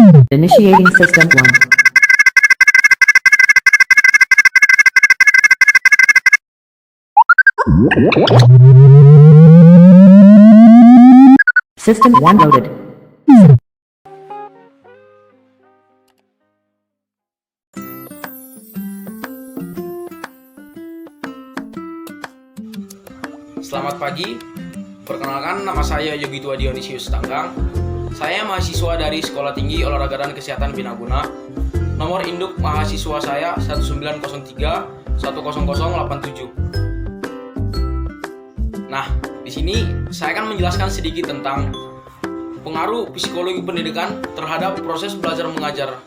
Initiating System 1. System 1 loaded. Selamat pagi, perkenalkan nama saya Yogi Tua Dionisius Tanggang. Saya mahasiswa dari Sekolah Tinggi Olahraga dan Kesehatan Binaguna. Nomor induk mahasiswa saya 1903 10087. Nah, di sini saya akan menjelaskan sedikit tentang pengaruh psikologi pendidikan terhadap proses belajar mengajar.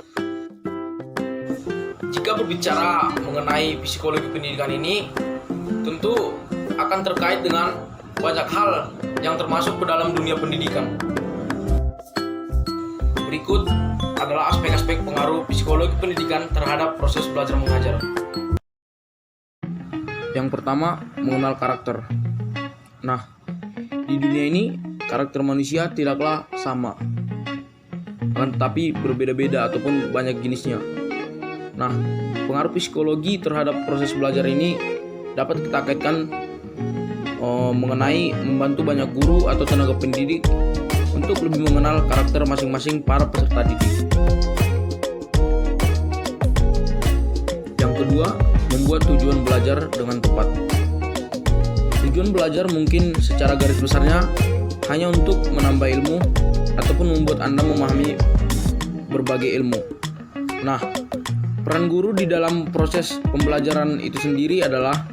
Jika berbicara mengenai psikologi pendidikan ini, tentu akan terkait dengan banyak hal yang termasuk ke dalam dunia pendidikan. Berikut adalah aspek-aspek pengaruh psikologi pendidikan terhadap proses belajar mengajar. Yang pertama, mengenal karakter. Nah, di dunia ini karakter manusia tidaklah sama, akan tetapi berbeda-beda ataupun banyak jenisnya. Nah, pengaruh psikologi terhadap proses belajar ini dapat kita kaitkan mengenai membantu banyak guru atau tenaga pendidik untuk lebih mengenal karakter masing-masing para peserta didik. Yang kedua, membuat tujuan belajar dengan tepat. Tujuan belajar mungkin secara garis besarnya hanya untuk menambah ilmu ataupun membuat Anda memahami berbagai ilmu. Nah, peran guru di dalam proses pembelajaran itu sendiri adalah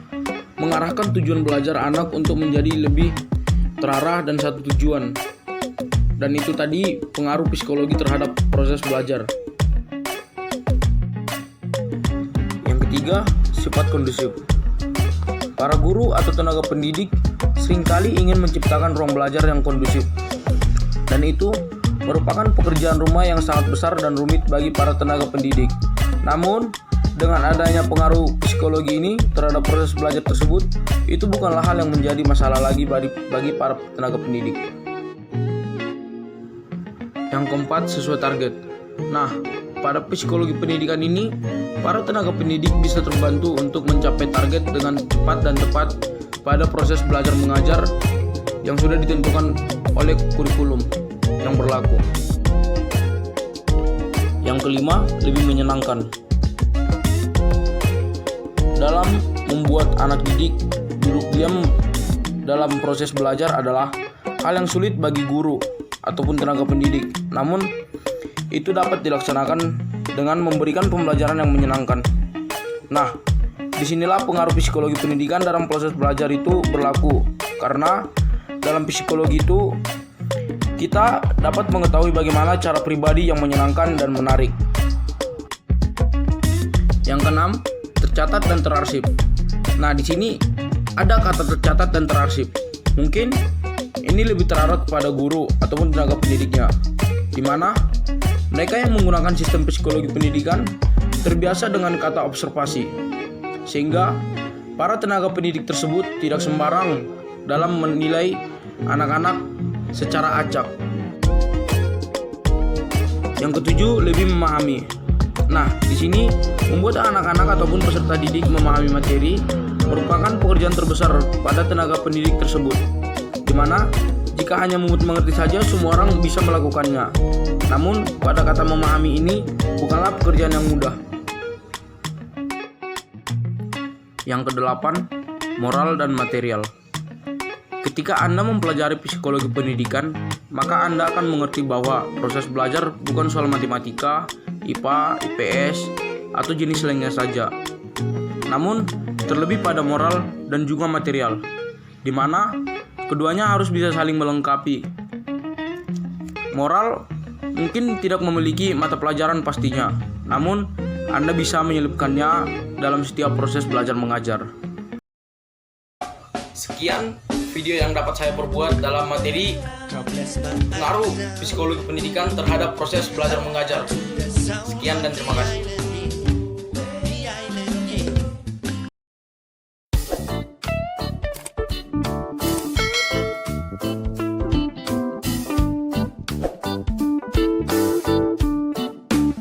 mengarahkan tujuan belajar anak untuk menjadi lebih terarah dan satu tujuan. Dan itu tadi pengaruh psikologi terhadap proses belajar. Yang ketiga, sifat kondusif. Para guru atau tenaga pendidik seringkali ingin menciptakan ruang belajar yang kondusif. Dan itu merupakan pekerjaan rumah yang sangat besar dan rumit bagi para tenaga pendidik. Namun, dengan adanya pengaruh psikologi ini terhadap proses belajar tersebut, itu bukanlah hal yang menjadi masalah lagi bagi para tenaga pendidik. Yang keempat, sesuai target. Nah, pada psikologi pendidikan ini, para tenaga pendidik bisa terbantu untuk mencapai target dengan cepat dan tepat pada proses belajar mengajar yang sudah ditentukan oleh kurikulum yang berlaku. Yang kelima, lebih menyenangkan. Dalam membuat anak didik duduk diam dalam proses belajar adalah hal yang sulit bagi guru ataupun tenaga pendidik. Namun, itu dapat dilaksanakan dengan memberikan pembelajaran yang menyenangkan. Nah, disinilah pengaruh psikologi pendidikan dalam proses belajar itu berlaku. Karena dalam psikologi itu, kita dapat mengetahui bagaimana cara pribadi yang menyenangkan dan menarik. Yang keenam, tercatat dan terarsip. Nah, di sini ada kata tercatat dan terarsip. Mungkin ini lebih terarah kepada guru ataupun tenaga pendidiknya, di mana mereka yang menggunakan sistem psikologi pendidikan terbiasa dengan kata observasi, sehingga para tenaga pendidik tersebut tidak sembarang dalam menilai anak-anak secara acak. Yang ketujuh, lebih memahami. Nah, di sini membuat anak-anak ataupun peserta didik memahami materi merupakan pekerjaan terbesar pada tenaga pendidik tersebut, di mana jika hanya mengerti saja semua orang bisa melakukannya. Namun pada kata memahami ini bukanlah pekerjaan yang mudah. Yang kedelapan, moral dan material. Ketika Anda mempelajari psikologi pendidikan, maka Anda akan mengerti bahwa proses belajar bukan soal matematika, IPA, IPS, atau jenis lainnya saja. Namun, terlebih pada moral dan juga material, di mana keduanya harus bisa saling melengkapi. Moral mungkin tidak memiliki mata pelajaran pastinya, namun Anda bisa menyelipkannya dalam setiap proses belajar mengajar. Sekian video yang dapat saya perbuat dalam materi pengaruh psikologi pendidikan terhadap proses belajar mengajar. Sekian dan terima kasih.